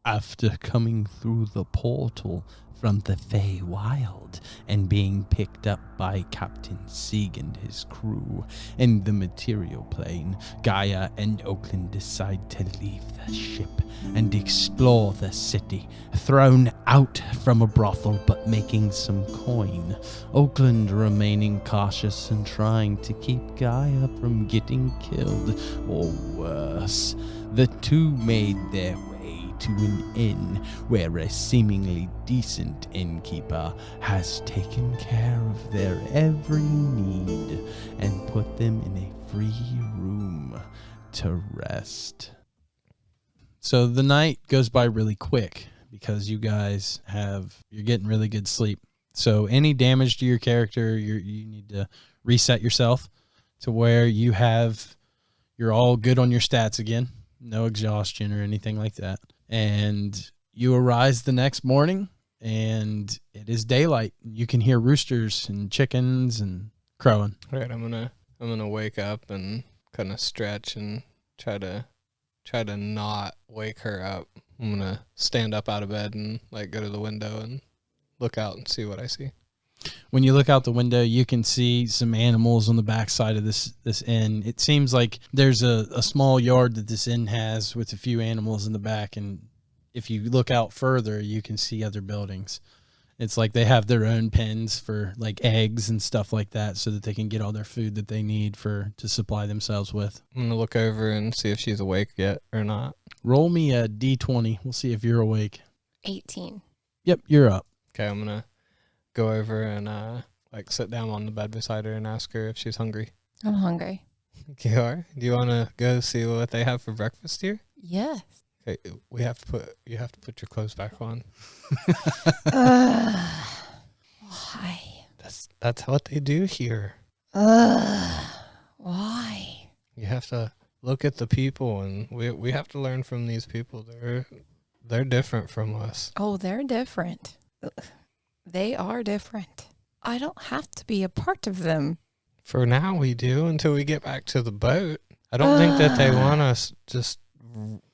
After coming through the portal from the Feywild and being picked up by Captain Sieg and his crew in the material plane, Gaia and Oakland decide to leave the ship and explore the city, thrown out from a brothel but making some coin. Oakland remaining cautious and trying to keep Gaia from getting killed or worse. The two made their way to an inn where a seemingly decent innkeeper has taken care of their every need and put them in a free room to rest. So the night goes by really quick because you guys you're getting really good sleep. So any damage to your character, you need to reset yourself to where you're all good on your stats again. No exhaustion or anything like that. And you arise the next morning, and it is daylight. You can hear roosters and chickens and crowing. All right, I'm gonna wake up and kind of stretch and try to not wake her up. I'm gonna stand up out of bed and go to the window and look out and see what I see. When you look out the window, you can see some animals on the backside of this inn. It seems like there's a small yard that this inn has with a few animals in the back, and if you look out further, you can see other buildings. It's like they have their own pens for eggs and stuff like that so that they can get all their food that they need to supply themselves with. I'm going to look over and see if she's awake yet or not. Roll me a D20. We'll see if you're awake. 18. Yep, you're up. Okay, I'm going to go over and sit down on the bed beside her and ask her if she's hungry. I'm hungry. You are? Do you want to go see what they have for breakfast here? Yes. Okay, you have to put your clothes back on. Why? That's what they do here. Why? You have to look at the people, and we have to learn from these people. They're different from us. Oh, they're different. They are different. I don't have to be a part of them. For now, we do until we get back to the boat. I don't think that they want us just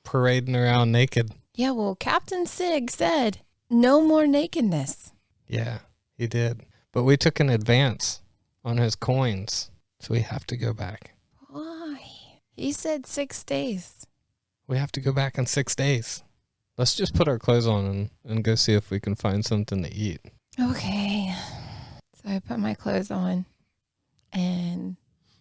parading around naked. Yeah, well, Captain Sig said no more nakedness. Yeah, he did. But we took an advance on his coins, so we have to go back. Why? He said 6 days. We have to go back in 6 days. Let's just put our clothes on and go see if we can find something to eat. Okay. So I put my clothes on, and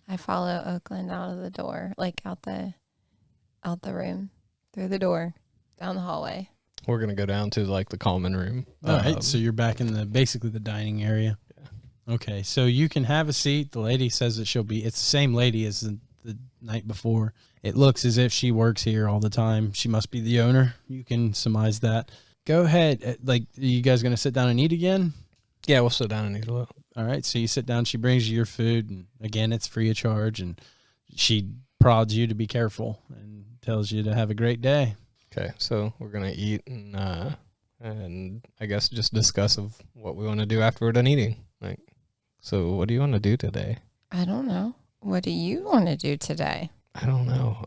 I follow Oakland out of the door, out the room, through the door, down the hallway. We're going to go down to the common room. All right, so you're back in basically the dining area. Yeah. Okay, so you can have a seat. The lady says that it's the same lady as the night before. It looks as if she works here all the time. She must be the owner. You can surmise that. Go ahead. Are you guys going to sit down and eat again? Yeah, we'll sit down and eat a little. All right, so you sit down. She brings you your food, and again, it's free of charge, and she prods you to be careful and tells you to have a great day. Okay, so we're going to eat and I guess just discuss of what we want to do after we're done eating. So what do you want to do today? I don't know. What do you want to do today? I don't know.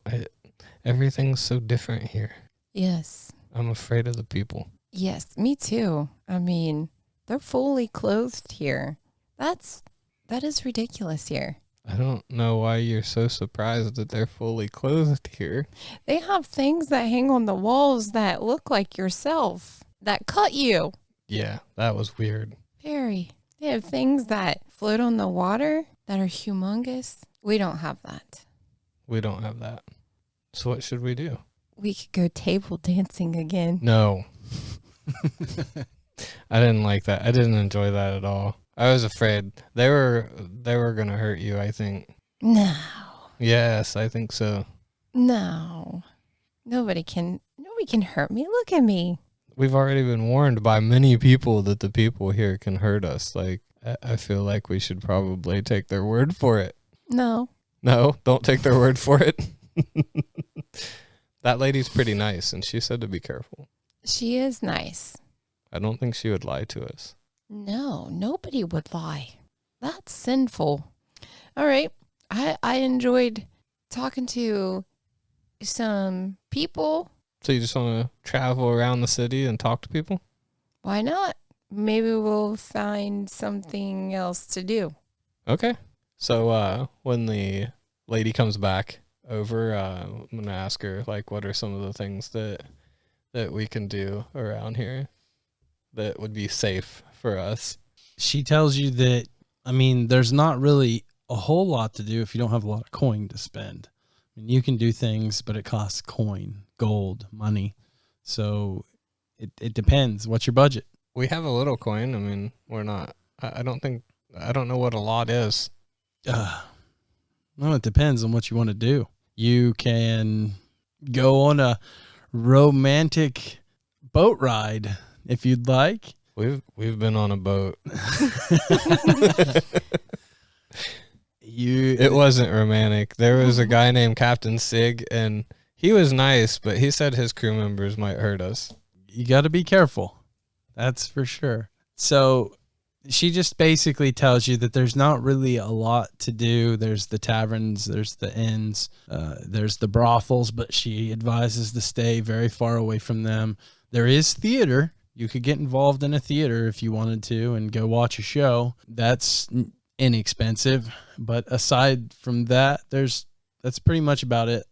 Everything's so different here. Yes. I'm afraid of the people. Yes, me too. I mean, they're fully clothed here. That is ridiculous here. I don't know why you're so surprised that they're fully clothed here. They have things that hang on the walls that look like yourself, that cut you. Yeah, that was weird. Very. They have things that float on the water that are humongous. We don't have that. We don't have that. So what should we do? We could go table dancing again. No. I didn't like that. I didn't enjoy that at all. I was afraid they were going to hurt you, I think. No. Yes, I think so. No. Nobody can hurt me. Look at me. We've already been warned by many people that the people here can hurt us. I feel like we should probably take their word for it. No. No, don't take their word for it. That lady's pretty nice, and she said to be careful. She is nice. I don't think she would lie to us. No, nobody would lie. That's sinful. All right. I enjoyed talking to some people. So you just want to travel around the city and talk to people? Why not? Maybe we'll find something else to do. Okay. So when the lady comes back over, I'm going to ask her, like, what are some of the things that we can do around here that would be safe for us? She tells you that, I mean, there's not really a whole lot to do if you don't have a lot of coin to spend. I mean, you can do things, but it costs coin, gold, money. So it depends. What's your budget? We have a little coin. I mean, we're not, I don't know what a lot is. Well, it depends on what you want to do. You can go on a romantic boat ride if you'd like. We've been on a boat. It wasn't romantic. There was a guy named Captain Sig, and he was nice, but he said his crew members might hurt us. You got to be careful. That's for sure. So she just basically tells you that there's not really a lot to do. There's the taverns, there's the inns, there's the brothels, but she advises to stay very far away from them. There is theater. You could get involved in a theater if you wanted to and go watch a show. That's inexpensive. But aside from that, that's pretty much about it.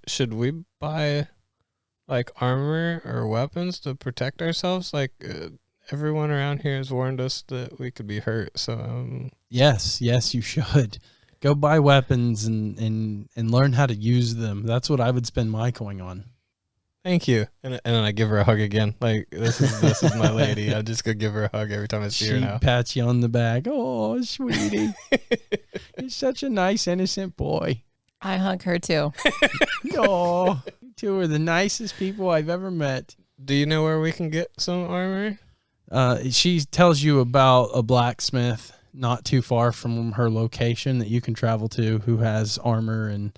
Should we buy like armor or weapons to protect ourselves? Like everyone around here has warned us that we could be hurt. So yes, you should. Go buy weapons and learn how to use them. That's what I would spend my coin on. Thank you. And then I give her a hug again. Like, this is my lady. I just go give her a hug every time I see her now. She pats you on the back. Oh, sweetie. You're such a nice, innocent boy. I hug her too. Oh, you two are the nicest people I've ever met. Do you know where we can get some armor? She tells you about a blacksmith not too far from her location that you can travel to who has armor and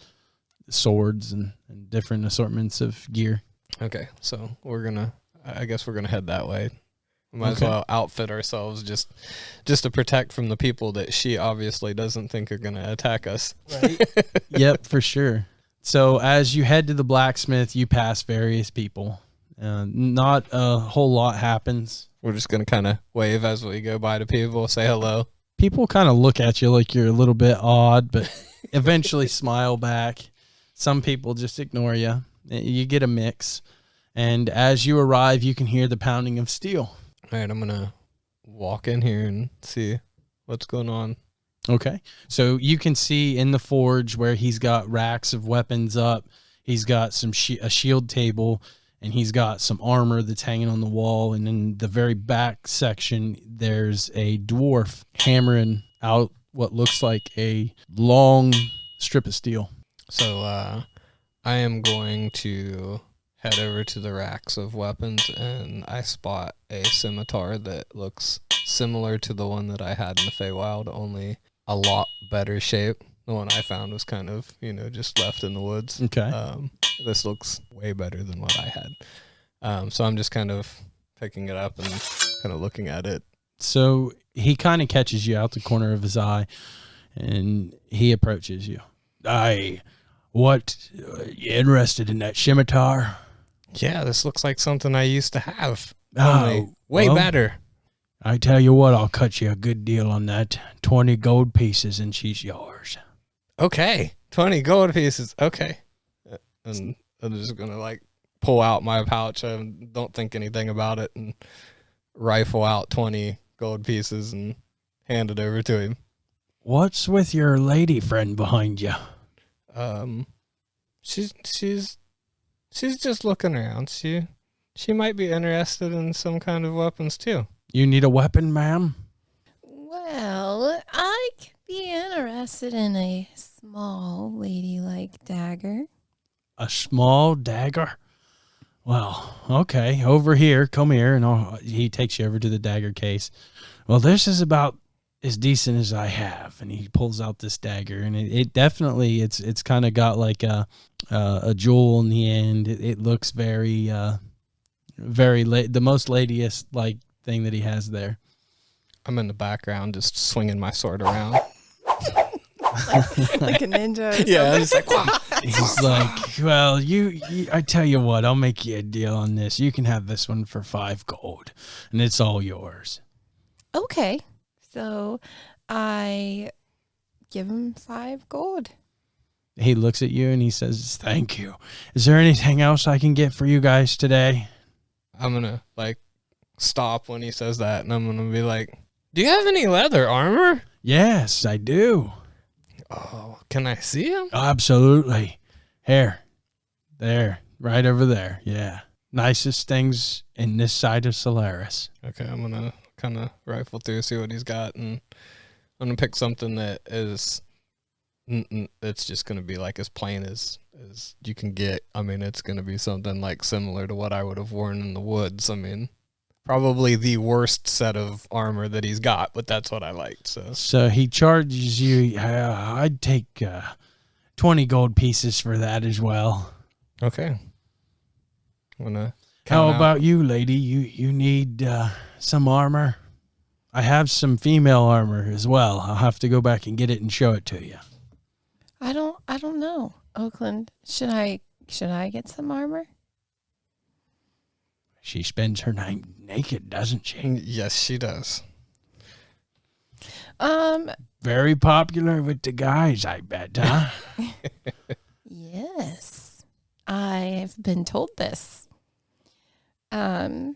swords and different assortments of gear. Okay, so I guess we're gonna head that way. We might as well outfit ourselves just to protect from the people that she obviously doesn't think are gonna attack us. Right. Yep, for sure. So as you head to the blacksmith, you pass various people. Not a whole lot happens. We're just gonna kind of wave as we go by to people, say hello. People kind of look at you like you're a little bit odd, but eventually smile back. Some people just ignore you. You get a mix. And as you arrive, you can hear the pounding of steel. All right, I'm going to walk in here and see what's going on. Okay. So you can see in the forge where he's got racks of weapons up. He's got a shield table, and he's got some armor that's hanging on the wall. And in the very back section, there's a dwarf hammering out what looks like a long strip of steel. So I am going to head over to the racks of weapons, and I spot a scimitar that looks similar to the one that I had in the Feywild, only a lot better shape. The one I found was kind of, just left in the woods. Okay. This looks way better than what I had. So I'm just kind of picking it up and kind of looking at it. So he kind of catches you out the corner of his eye, and he approaches you. You interested in that scimitar? Yeah, this looks like something I used to have. Oh, way better. I tell you what, I'll cut you a good deal on that. 20 gold pieces and she's yours. Okay, 20 gold pieces. Okay. And I'm just going to pull out my pouch. I don't think anything about it and rifle out 20 gold pieces and hand it over to him. What's with your lady friend behind you? She's just looking around. She might be interested in some kind of weapons too. You need a weapon, ma'am? Well, I could be interested in a small ladylike dagger. A small dagger? Well, okay. Over here. Come here. And he takes you over to the dagger case. Well, this is about as decent as I have. And he pulls out this dagger. And it definitely, it's kind of got like a jewel in the end. It looks very, the most ladyish like thing that he has there. I'm in the background just swinging my sword around. like a ninja. Or Yeah, I'm something. just like, wow. He's like, well, you, I tell you what, I'll make you a deal on this. You can have this one for 5 gold, and it's all yours. Okay. So I give him 5 gold. He looks at you and he says, thank you. Is there anything else I can get for you guys today? I'm going to like stop when he says that. And I'm going to be like, do you have any leather armor? Yes, I do. Oh, can I see him? Absolutely. Here. There. Right over there. Yeah. Nicest things in this side of Solaris. Okay, I'm going to kind of rifle through, see what he's got. And I'm going to pick something that is... it's just going to be like as plain as you can get. I mean, it's going to be something like similar to what I would have worn in the woods. I mean, probably the worst set of armor that he's got, but that's what I liked. So he charges you, I'd take 20 gold pieces for that as well. Okay. I'm gonna How count out. about you, lady? You need some armor? I have some female armor as well. I'll have to go back and get it and show it to you. I don't know. Oakland, should I get some armor? She spends her night naked, doesn't she? Yes, she does. Very popular with the guys, I bet, huh? Yes. I've been told this. I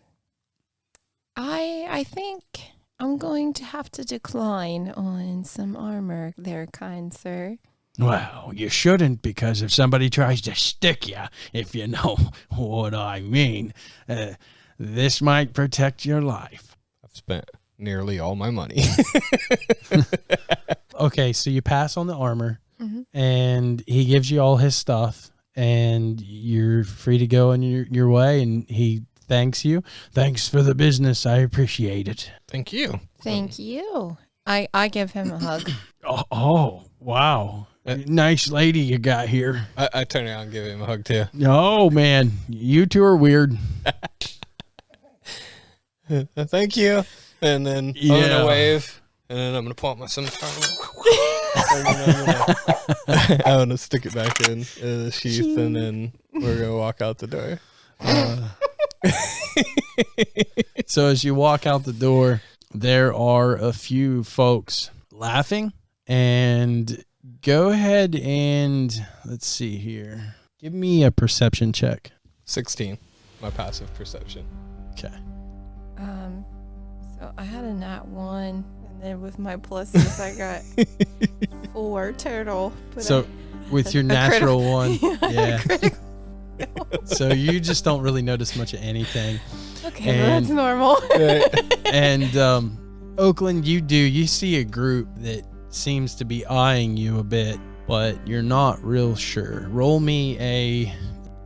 think I'm going to have to decline on some armor there, kind sir. Well, you shouldn't, because if somebody tries to stick you, if you know what I mean, this might protect your life. I've spent nearly all my money. Okay, so you pass on the armor, Mm-hmm. and he gives you all his stuff, and you're free to go on your way, and he thanks you. Thanks for the business. I appreciate it. Thank you. Thank you. I give him a hug. Oh, wow. Nice lady you got here. I turn around and give him a hug too. Oh, man. You two are weird. Thank you. And then I'm Yeah. gonna wave, and then I'm gonna pull out my scimitar. And then I'm gonna stick it back in the sheath, and then we're gonna walk out the door. So as you walk out the door, there are a few folks laughing, and go ahead and let's see here. Give me a perception check. 16, my passive perception. Okay. So I had a nat 1, and then with my pluses, I got 4 total. But So with your natural one, yeah. critical. So you just don't really notice much of anything. Okay, well, that's normal. And Oakland, you see a group that seems to be eyeing you a bit, but you're not real sure. Roll me a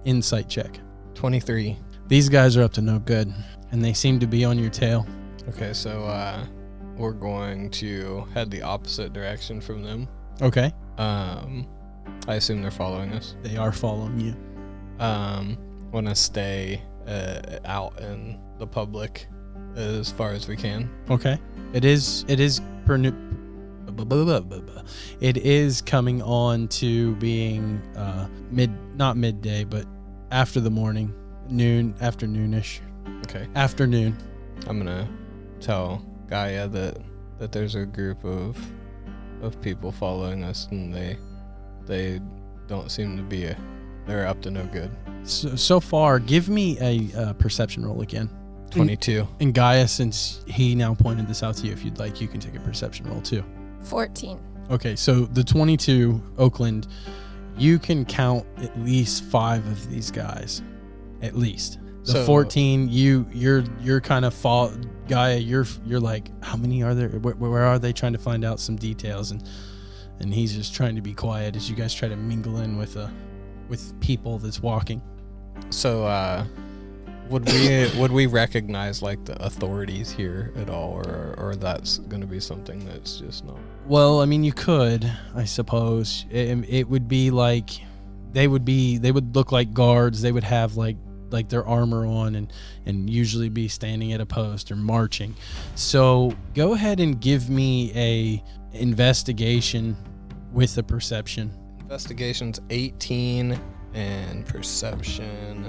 insight check. 23. These guys are up to no good, and they seem to be on your tail. Okay, so we're going to head the opposite direction from them. Okay. I assume they're following us. They are following you. Want to stay out in the public as far as we can. Okay. It is coming on to being not midday, but after the morning, afternoonish. Okay. Afternoon. I'm gonna tell Gaia that there's a group of people following us, and they don't seem to be they're up to no good. So far, give me a perception roll again. 22. And Gaia, since he now pointed this out to you, if you'd like, you can take a perception roll too. 14. Okay, so the 22, Oakland, you can count at least 5 of these guys, at least. The So- 14, you're kind of Gaia. You're like, how many are there? Where are they? Trying to find out some details, and he's just trying to be quiet as you guys try to mingle in with people that's walking. So would we recognize like the authorities here at all, or that's gonna be something that's just not? Well, I mean, you could, I suppose. It would be like they would look like guards. They would have like like their armor on and usually be standing at a post or marching. So go ahead and give me a investigation with a perception. Investigation's 18 and perception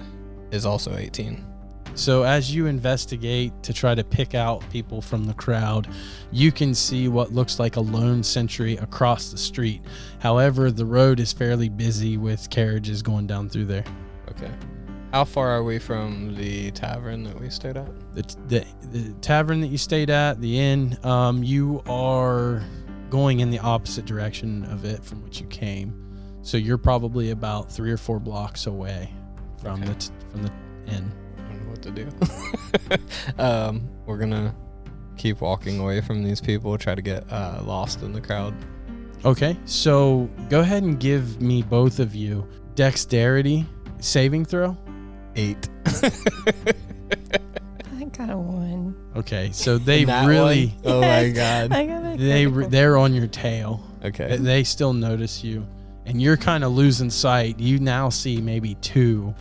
is also 18. So as you investigate to try to pick out people from the crowd, you can see what looks like a lone sentry across the street. However, the road is fairly busy with carriages going down through there. Okay. How far are we from the tavern that we stayed at? The tavern that you stayed at, the inn, you are going in the opposite direction of it from which you came. So you're probably about 3 or 4 blocks away from Okay. from the inn. I don't know what to do. We're gonna keep walking away from these people, try to get lost in the crowd. Okay, so go ahead and give me, both of you, dexterity saving throw. 8. I got a 1. Okay, so they That really one? Oh my god. I got a they're on your tail. Okay. They still notice you, and you're kind of losing sight. You now see maybe 2,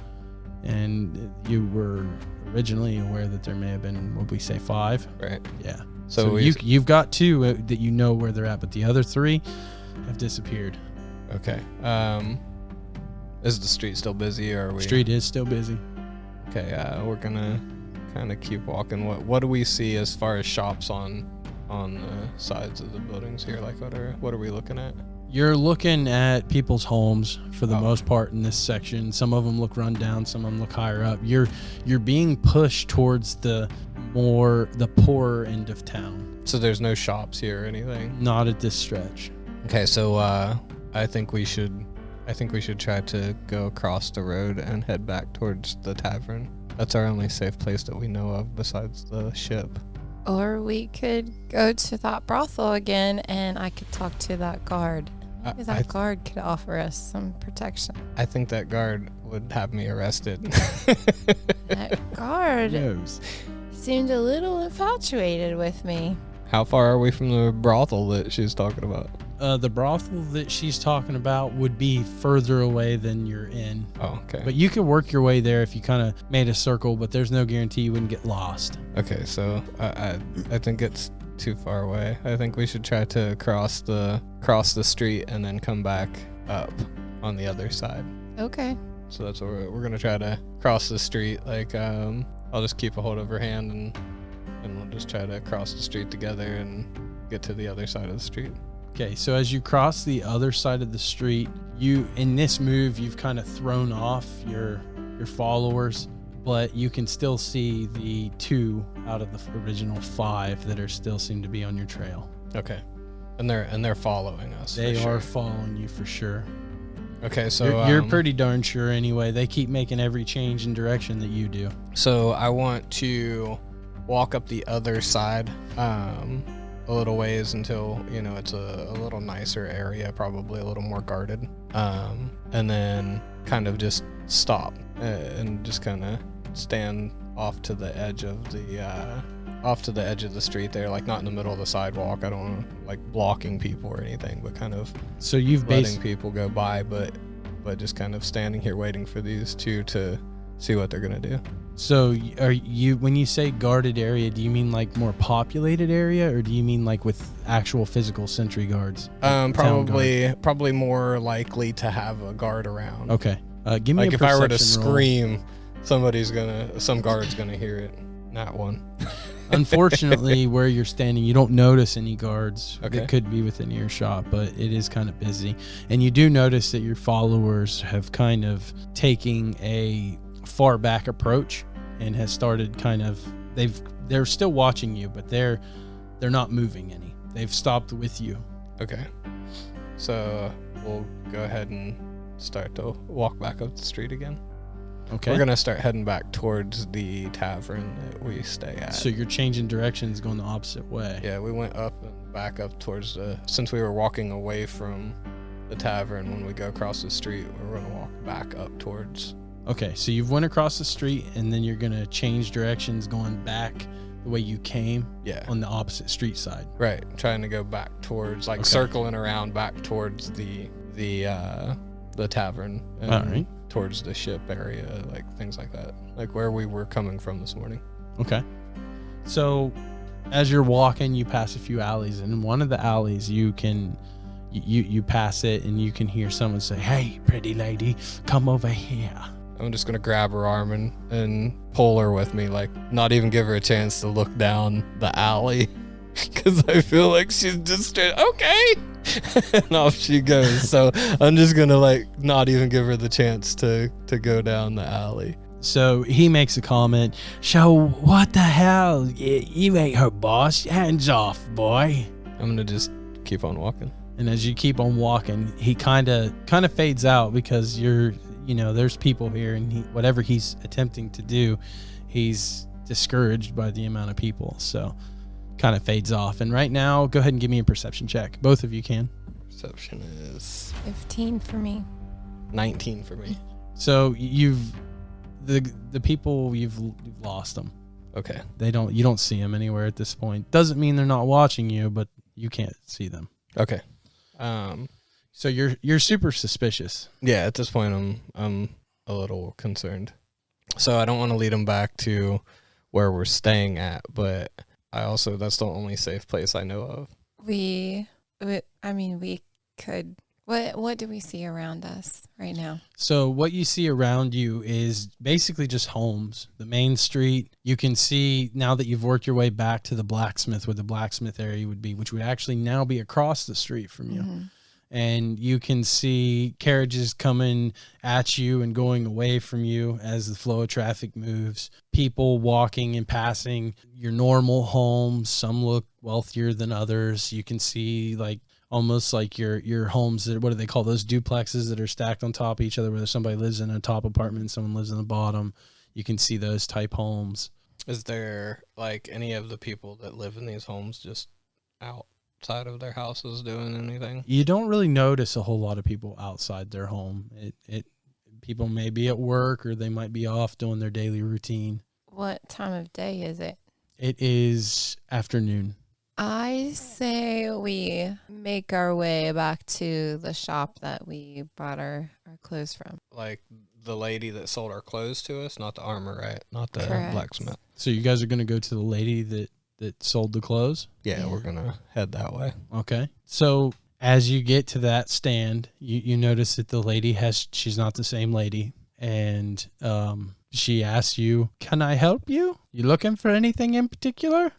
and you were originally aware that there may have been, what we say, 5. Right. Yeah. So you've got 2 that you know where they're at, but the other 3 have disappeared. Okay. Is the street still busy, or are we? Street is still busy. Okay. We're gonna kind of keep walking. What do we see as far as shops on the sides of the buildings here? Like, what are we looking at? You're looking at people's homes for the most part in this section. Some of them look run down, some of them look higher up. You're being pushed towards the poorer end of town. So there's no shops here or anything? Not at this stretch. Okay, so I think we should try to go across the road and head back towards the tavern. That's our only safe place that we know of besides the ship. Or we could go to that brothel again, and I could talk to that guard. Maybe that guard could offer us some protection. I think that guard would have me arrested. That guard Knows. seemed a little infatuated with me. How far are we from the brothel that she's talking about? The brothel that she's talking about would be further away than you're in. Oh, okay. But you could work your way there if you kind of made a circle, but there's no guarantee you wouldn't get lost. Okay, so I think it's too far away. I think we should try to cross the street and then come back up on the other side. Okay. So that's what we're gonna try to cross the street. Like, I'll just keep a hold of her hand and we'll just try to cross the street together and get to the other side of the street. Okay, so as you cross the other side of the street, in this move, you've kind of thrown off your followers, but you can still see the 2 out of the original 5 that still seem to be on your trail. Okay, and they're following us. They are following you for sure. Okay, so You're pretty darn sure anyway. They keep making every change in direction that you do. So I want to walk up the other side a little ways until, it's a little nicer area, probably a little more guarded. And then kind of just stop and just kind of stand off to the edge of the street there, like not in the middle of the sidewalk. I don't want to like blocking people or anything, but kind of So you've letting people go by, but just kind of standing here waiting for these 2 to see what they're gonna do. So are you, when you say guarded area, do you mean like more populated area, or do you mean like with actual physical sentry guards? Probably more likely to have a guard around. Okay. Give me Like a if I were to perception roll. scream, some guard's gonna hear it. Not one. Unfortunately, where you're standing, you don't notice any guards Okay. that could be within earshot, but it is kind of busy. And you do notice that your followers have kind of taken a far back approach and has started kind of, they're still watching you, but they're not moving any. They've stopped with you. Okay. So we'll go ahead and start to walk back up the street again. Okay. We're gonna start heading back towards the tavern that we stay at. So you're changing directions, going the opposite way. Yeah, we went up and back up towards since we were walking away from the tavern, when we go across the street, we're gonna walk back up towards. Okay, so you've went across the street, and then you're gonna change directions, going back the way you came. Yeah. On the opposite street side. Right, trying to go back towards, like, Okay. circling around back towards the tavern. And All right. towards the ship area, like things like that, like where we were coming from this morning. Okay. So as you're walking, you pass a few alleys, and in one of the alleys you pass it and you can hear someone say, "Hey, pretty lady, come over here." I'm just gonna grab her arm and pull her with me, like not even give her a chance to look down the alley, because I feel like she's just straight, okay, and off she goes. So I'm just gonna like not even give her the chance to go down the alley. So he makes a comment. So what the hell? You ain't her boss. Hands off, boy. I'm gonna just keep on walking. And as you keep on walking, he kind of fades out because there's people here, and whatever he's attempting to do, he's discouraged by the amount of people. So kind of fades off. And right now, go ahead and give me a perception check. Both of you can. Perception is 15 for me. 19 for me. So the people you've lost them. Okay. You don't see them anywhere at this point. Doesn't mean they're not watching you, but you can't see them. Okay. So you're super suspicious. Yeah, at this point I'm a little concerned. So I don't want to lead them back to where we're staying at, but that's the only safe place I know of. We could. What do we see around us right now? So what you see around you is basically just homes. The main street, you can see now that you've worked your way back to the blacksmith, where the blacksmith area would be, which would actually now be across the street from you. Mm-hmm. And you can see carriages coming at you and going away from you as the flow of traffic moves. People walking and passing your normal homes. Some look wealthier than others. You can see almost like your homes that, what do they call those, duplexes that are stacked on top of each other, where somebody lives in a top apartment and someone lives in the bottom. You can see those type homes. Is there like any of the people that live in these homes just outside of their houses doing anything? You don't really notice a whole lot of people outside their home. People may be at work, or they might be off doing their daily routine. What time of day is it? It is afternoon. I say we make our way back to the shop that we bought our clothes from. Like the lady that sold our clothes to us, not the armor, right? Not the Correct. Blacksmith. So you guys are going to go to the lady that sold the clothes? Yeah, we're going to head that way. Okay. So as you get to that stand, you notice that the lady she's not the same lady. And she asks you, "Can I help you? You looking for anything in particular?"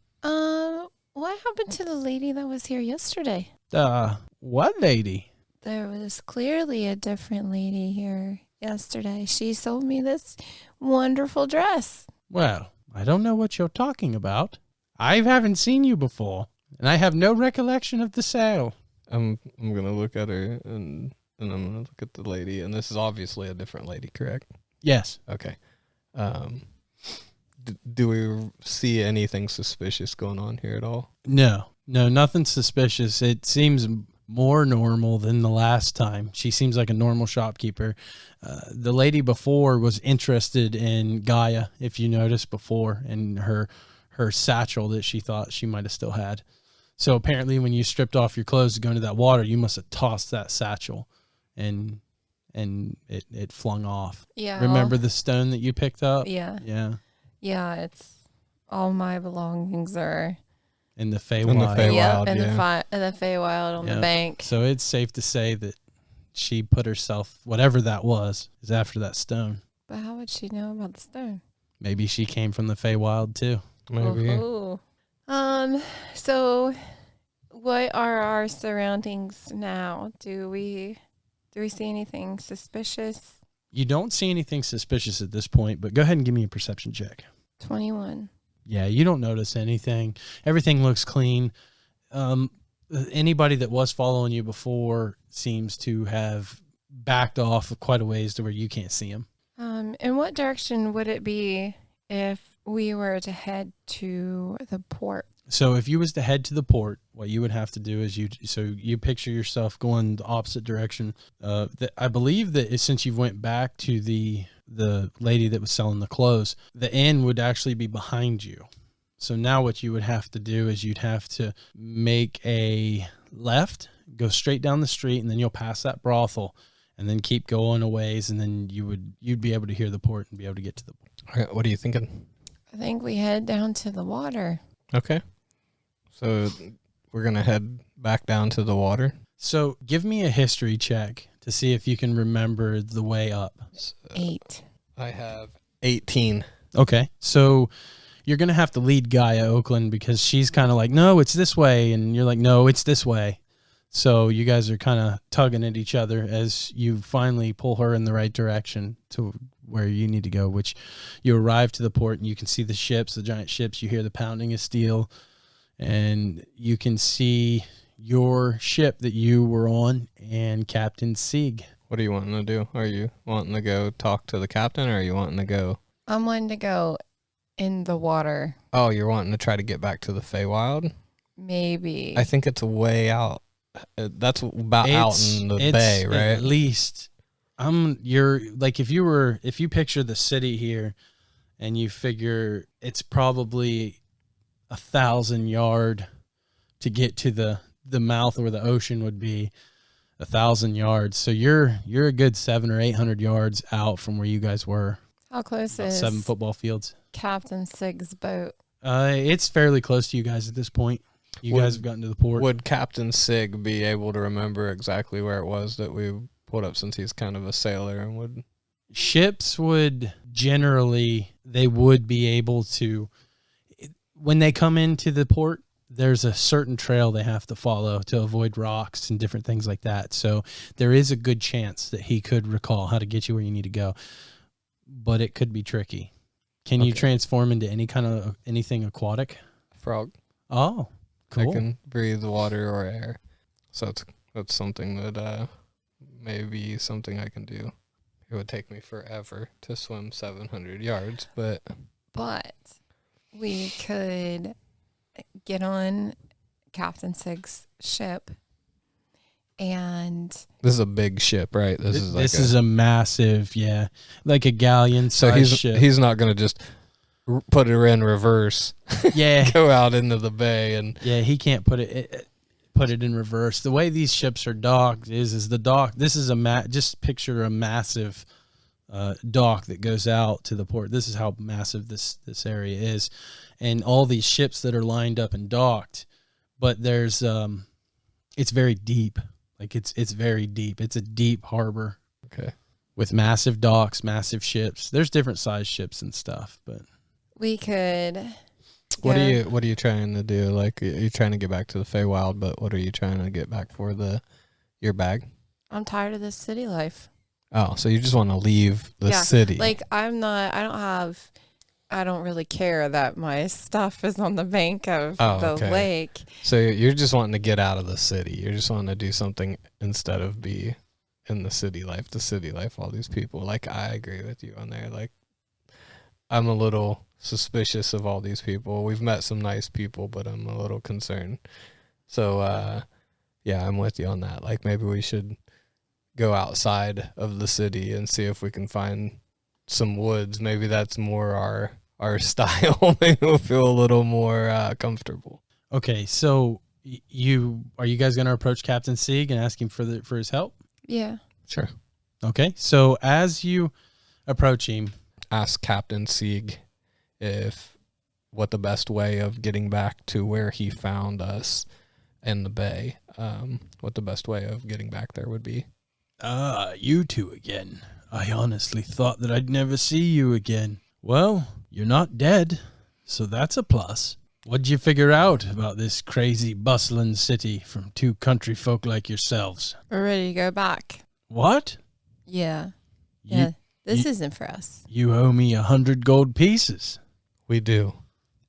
What happened to the lady that was here yesterday? What lady? There was clearly a different lady here yesterday. She sold me this wonderful dress. Well, I don't know what you're talking about. I haven't seen you before, and I have no recollection of the sale. I'm going to look at her, and I'm going to look at the lady, and this is obviously a different lady, correct? Yes. Okay. Do we see anything suspicious going on here at all? No, nothing suspicious. It seems more normal than the last time. She seems like a normal shopkeeper. The lady before was interested in Gaia, if you noticed before, and her satchel that she thought she might have still had. So apparently when you stripped off your clothes to go into that water, you must have tossed that satchel, and it flung off. Yeah. Remember the stone that you picked up? Yeah. Yeah. Yeah, it's all my belongings are in the Feywild. In the Feywild on the bank. So it's safe to say that she put herself, whatever that was, is after that stone. But how would she know about the stone? Maybe she came from the Feywild too. Maybe. Ooh. So what are our surroundings now? Do we see anything suspicious? You don't see anything suspicious at this point, but go ahead and give me a perception check. 21. Yeah, you don't notice anything. Everything looks clean. Anybody that was following you before seems to have backed off quite a ways to where you can't see them. In what direction would it be if we were to head to the port? So if you was to head to the port, what you would have to do is you picture yourself going the opposite direction. I believe that since you went back to the lady that was selling the clothes, the inn would actually be behind you. So now what you would have to do is you'd have to make a left, go straight down the street, and then you'll pass that brothel. and then keep going a ways, and then you'd be able to hear the port and be able to get to the port. All right, what are you thinking? I think we head down to the water. Okay. So we're going to head back down to the water. So give me a history check to see if you can remember the way up. 8. I have 18. Okay, so you're going to have to lead Gaia Oakland because she's kind of like, no, it's this way. And you're like, no, it's this way. So you guys are kind of tugging at each other as you finally pull her in the right direction to where you need to go, which you arrive to the port and you can see the ships, the giant ships. You hear the pounding of steel, and you can see your ship that you were on and Captain Sieg. What are you wanting to do? Are you wanting to go talk to the captain, or are you wanting to go? I'm wanting to go in the water. Oh, you're wanting to try to get back to the Feywild? Maybe. I think it's way out. That's about out in the bay, right? At least you're like, if you picture the city here and you figure it's probably 1,000 yard to get to the mouth where the ocean would be, 1,000 yards. So you're a good 700 or 800 yards out from where you guys were. How close About is 7 football fields. Captain Sig's boat? It's fairly close to you guys at this point. You guys have gotten to the port. Would Captain Sig be able to remember exactly where it was that we pulled up, since he's kind of a sailor and would? Ships would generally, they would be able to, when they come into the port, there's a certain trail they have to follow to avoid rocks and different things like that. So there is a good chance that he could recall how to get you where you need to go, but it could be tricky. Can you transform into anything aquatic? Frog. Oh, cool. I can breathe water or air. So that's something that maybe something I can do. It would take me forever to swim 700 yards, but we could get on Captain Sig's ship, and this is a big ship, right? This is a massive, like a galleon size ship. He's not going to just put her in reverse. Yeah. Go out into the bay and he can't put it in reverse. The way these ships are docked is the dock. This is just picture a massive dock that goes out to the port. This is how massive this area is, and all these ships that are lined up and docked. But there's it's very deep. Like it's very deep. It's a deep harbor. Okay. With massive docks, massive ships. There's different size ships and stuff, but we could. What are you trying to do? Like, you're trying to get back to the Feywild, but what are you trying to get back for your bag? I'm tired of this city life. Oh, so you just want to leave the city? Like, I don't really care that my stuff is on the bank of the lake. So you're just wanting to get out of the city. You're just wanting to do something instead of be in the city life, all these people. Like, I agree with you on there. Like, I'm a little suspicious of all these people. We've met some nice people, but I'm a little concerned. So, I'm with you on that. Like, maybe we should go outside of the city and see if we can find some woods. Maybe that's more our style. Maybe we'll feel a little more comfortable. Okay, so are you guys going to approach Captain Sieg and ask him for his help? Yeah. Sure. Okay, so as you approach him, ask Captain Sieg what the best way of getting back to where he found us in the bay, what the best way of getting back there would be. You two again. I honestly thought that I'd never see you again. Well, you're not dead, so that's a plus. What'd you figure out about this crazy, bustling city from two country folk like yourselves? We're ready to go back. What? Yeah. This isn't for us. You owe me 100 gold pieces. We do.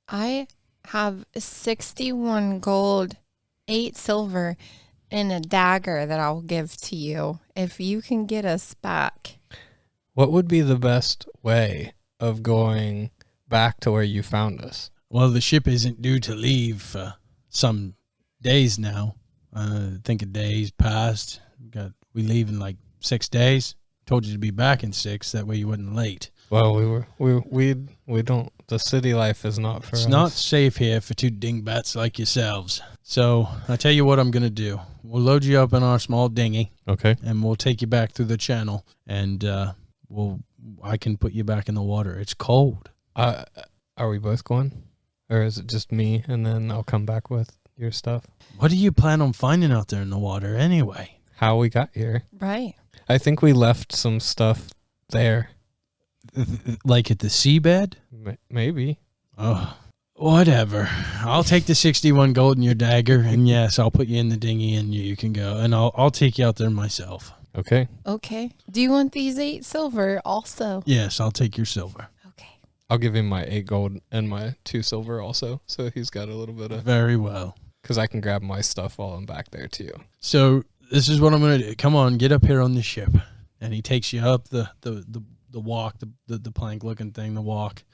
I have 61 gold, 8 silver, and a dagger that I'll give to you if you can get us back. What would be the best way of going back to where you found us? Well, the ship isn't due to leave for some days now. I think a day's passed. We leave in like 6 days. Told you to be back in 6. That way you wasn't late. Well, we don't. The city life is not for us. It's not safe here for two dingbats like yourselves. So I tell you what I'm gonna do. We'll load you up in our small dinghy, Okay. and we'll take you back through the channel, and I can put you back in the water. It's cold. Are we both going, or is it just me, and then I'll come back with your stuff? What do you plan on finding out there in the water anyway? How we got here? Right. I think we left some stuff there. Like at the seabed? Maybe. Oh, whatever. I'll take the 61 gold and your dagger, and yes, I'll put you in the dinghy, and you can go, and I'll take you out there myself. Okay. Okay. Do you want these 8 silver also? Yes, I'll take your silver. Okay. I'll give him my 8 gold and my 2 silver also, so he's got a little bit of. Very well. Because I can grab my stuff while I'm back there too. So this is what I'm gonna do. Come on, get up here on the ship, and he takes you up the walk, the plank looking thing, the walk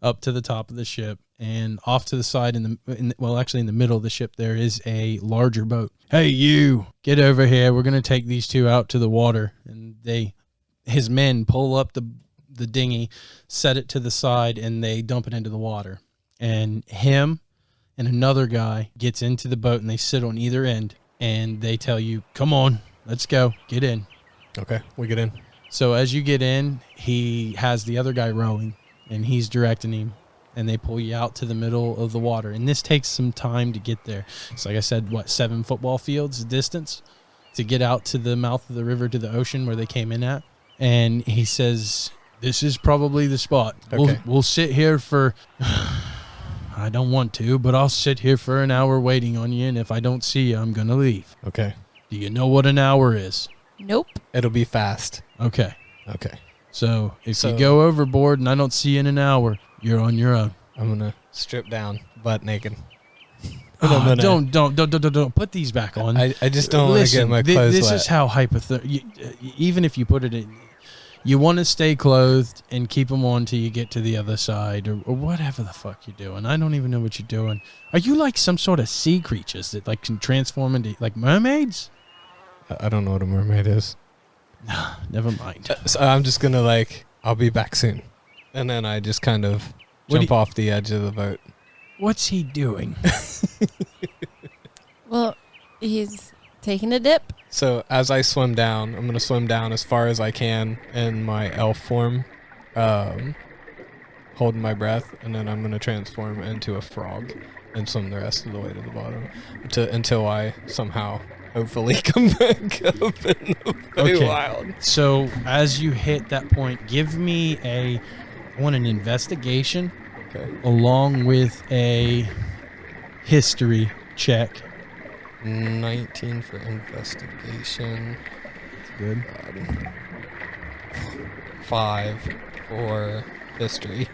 up to the top of the ship, and off to the side in the middle of the ship there is a larger boat. Hey, you get over here. We're gonna take these two out to the water, and his men pull up the dinghy, set it to the side, and they dump it into the water. And him and another guy gets into the boat, and they sit on either end, and they tell you, "Come on, let's go, get in." Okay, we get in. So as you get in, he has the other guy rowing, and he's directing him, and they pull you out to the middle of the water. And this takes some time to get there. It's like I said, 7 football fields distance to get out to the mouth of the river to the ocean where they came in at. And he says, "This is probably the spot. Okay. We'll sit here for." I don't want to, but I'll sit here for an hour waiting on you, and if I don't see you, I'm going to leave. Okay. Do you know what an hour is? Nope. It'll be fast. Okay. Okay. So if you go overboard and I don't see you in an hour, you're on your own. I'm going to strip down, butt naked. Oh, don't put these back on. I just don't want to get my clothes this wet. is how even if you put it in, you want to stay clothed and keep them on till you get to the other side or whatever the fuck you're doing. I don't even know what you're doing. Are you like some sort of sea creatures that like can transform into like mermaids? I don't know what a mermaid is. Never mind. So I'm just going to I'll be back soon. And then I just kind of jump off the edge of the boat. What's he doing? Well, he's taking a dip. So as I swim down, I'm going to swim down as far as I can in my elf form, holding my breath, and then I'm going to transform into a frog and swim the rest of the way to the bottom until I somehow, hopefully, come back up in the wild. So as you hit that point, give me I want an investigation along with a history check. 19 for investigation. That's good. 5 for history.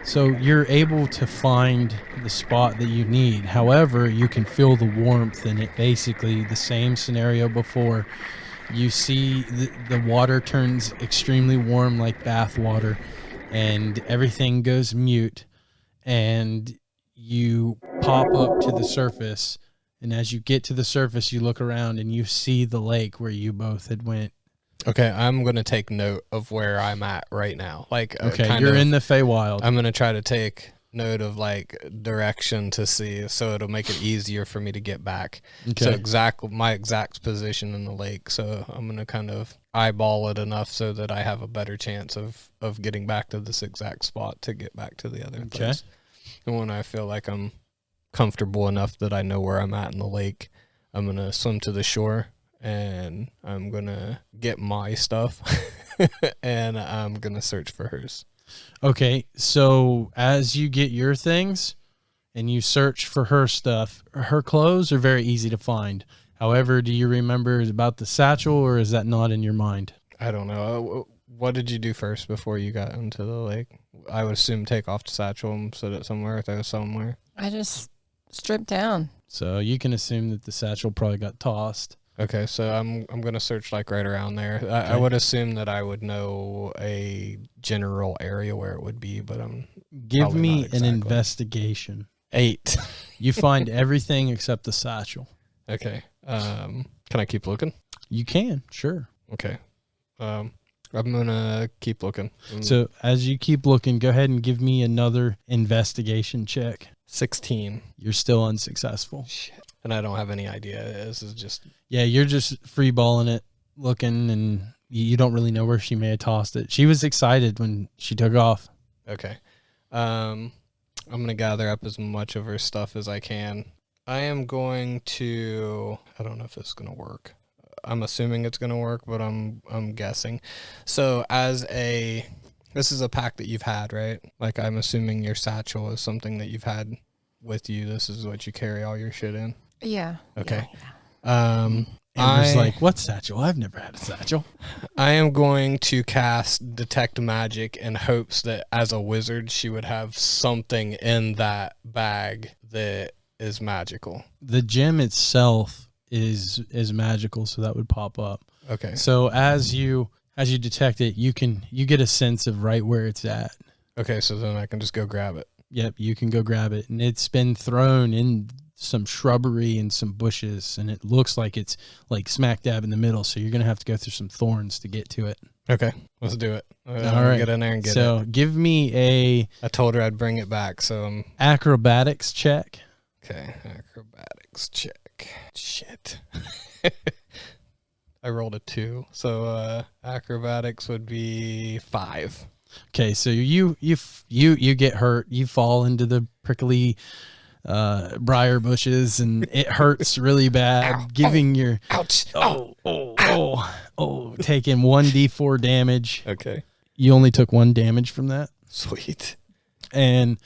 So you're able to find the spot that you need. However, you can feel the warmth in it. Basically, the same scenario before. You see the water turns extremely warm like bath water, and everything goes mute, and you pop up to the surface, and as you get to the surface, you look around and you see the lake where you both had went. Okay, I'm going to take note of where I'm at right now. You're in the Feywild. I'm going to try to take note of direction to see, so it'll make it easier for me to get back. Okay. So my exact position in the lake. So I'm going to kind of eyeball it enough so that I have a better chance of getting back to this exact spot to get back to the other place. And when I feel like I'm comfortable enough that I know where I'm at in the lake, I'm going to swim to the shore and I'm going to get my stuff and I'm going to search for hers. Okay, so as you get your things and you search for her stuff, her clothes are very easy to find. However, do you remember about the satchel, or is that not in your mind? I don't know. What did you do first before you got into the lake? I would assume take off the satchel and set it somewhere if there was somewhere. I just stripped down. So you can assume that the satchel probably got tossed. Okay, so I'm gonna search right around there. I would assume that I would know a general area where it would be, but give me an investigation. 8. You find everything except the satchel. Okay. Can I keep looking? You can, sure. Okay. I'm gonna keep looking. So as you keep looking, go ahead and give me another investigation check. 16. You're still unsuccessful. Shit. And I don't have any idea. This is just... Yeah, you're just freeballing it, looking, and you don't really know where she may have tossed it. She was excited when she took off. Okay. I'm going to gather up as much of her stuff as I can. I am going to... I don't know if this is going to work. I'm assuming it's going to work, but I'm guessing. So this is a pack that you've had, right? Like, I'm assuming your satchel is something that you've had with you. This is what you carry all your shit in. Yeah. Okay. Yeah. Amber's like, what satchel? I've never had a satchel. I am going to cast Detect Magic in hopes that as a wizard, she would have something in that bag that is magical. The gem itself is magical, so that would pop up. Okay. So as you detect it, you get a sense of right where it's at. Okay, so then I can just go grab it. Yep, you can go grab it, and it's been thrown in some shrubbery and some bushes, and it looks like it's like smack dab in the middle, so you're gonna have to go through some thorns to get to it. Okay, let's do it. All right, get in there and get it. So give me I told her I'd bring it back, so acrobatics check. Okay, acrobatics check. Shit. I rolled a 2, so acrobatics would be 5. Okay, so you get hurt. You fall into the prickly briar bushes, and it hurts really bad. Ow, giving your ouch, taking 1d4 damage. Okay, You only took 1 damage from that, sweet. and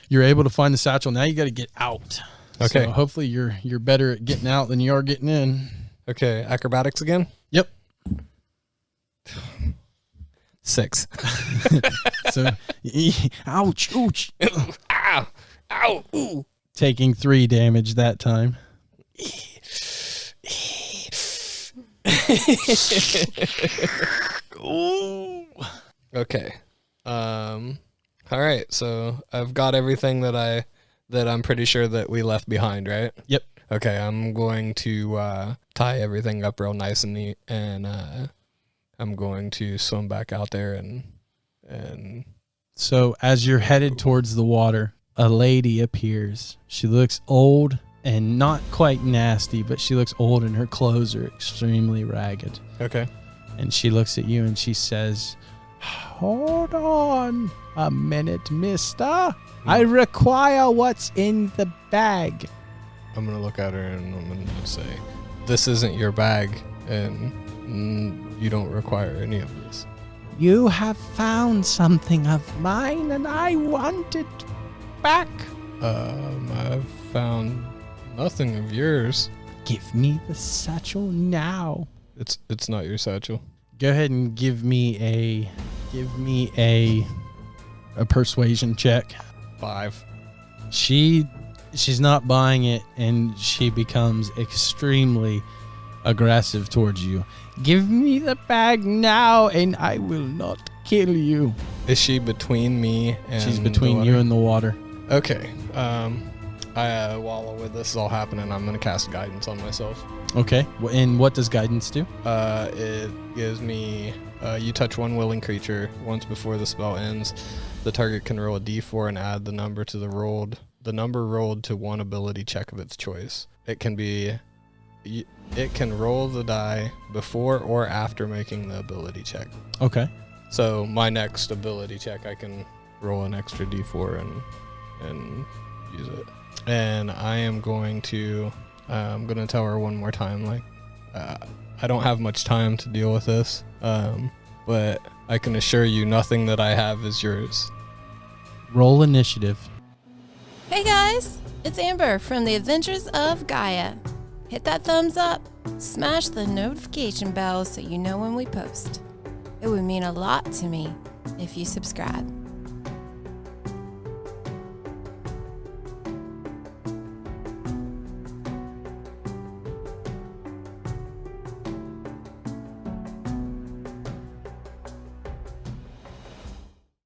you're able to find the satchel. Now you got to get out. Okay, So hopefully you're better at getting out than you are getting in. Okay, acrobatics again. Yep. 6. So, ouch, ouch. Ow, ow, ooh. Taking 3 damage that time. Ooh. Okay. All right. So I've got everything that I'm pretty sure that we left behind, right? Yep. Okay. I'm going to tie everything up real nice and neat, and I'm going to swim back out there and. So as you're headed towards the water, a lady appears. She looks old and not quite nasty, but she looks old and her clothes are extremely ragged. Okay. And she looks at you and she says, "Hold on a minute, mister. I require what's in the bag." I'm going to look at her and I'm going to say, "This isn't your bag, and you don't require any of this." "You have found something of mine and I want it back." I've found nothing of yours. "Give me the satchel now." It's not your satchel. Go ahead and give me a persuasion check. 5. She's not buying it, and she becomes extremely aggressive towards you. "Give me the bag now and I will not kill you." Is she between me and She's between you and the water. Okay. While this is all happening, I'm going to cast guidance on myself. Okay. And what does guidance do? It gives me, you touch one willing creature once before the spell ends. The target can roll a d4 and add the number rolled to one ability check of its choice. It can roll the die before or after making the ability check. Okay. So my next ability check, I can roll an extra d4 and use it. And I'm going to tell her one more time, like, I don't have much time to deal with this, but I can assure you nothing that I have is yours. Roll initiative. Hey guys, it's Amber from the Adventures of Gaia. Hit that thumbs up, smash the notification bell so you know when we post. It would mean a lot to me if you subscribe.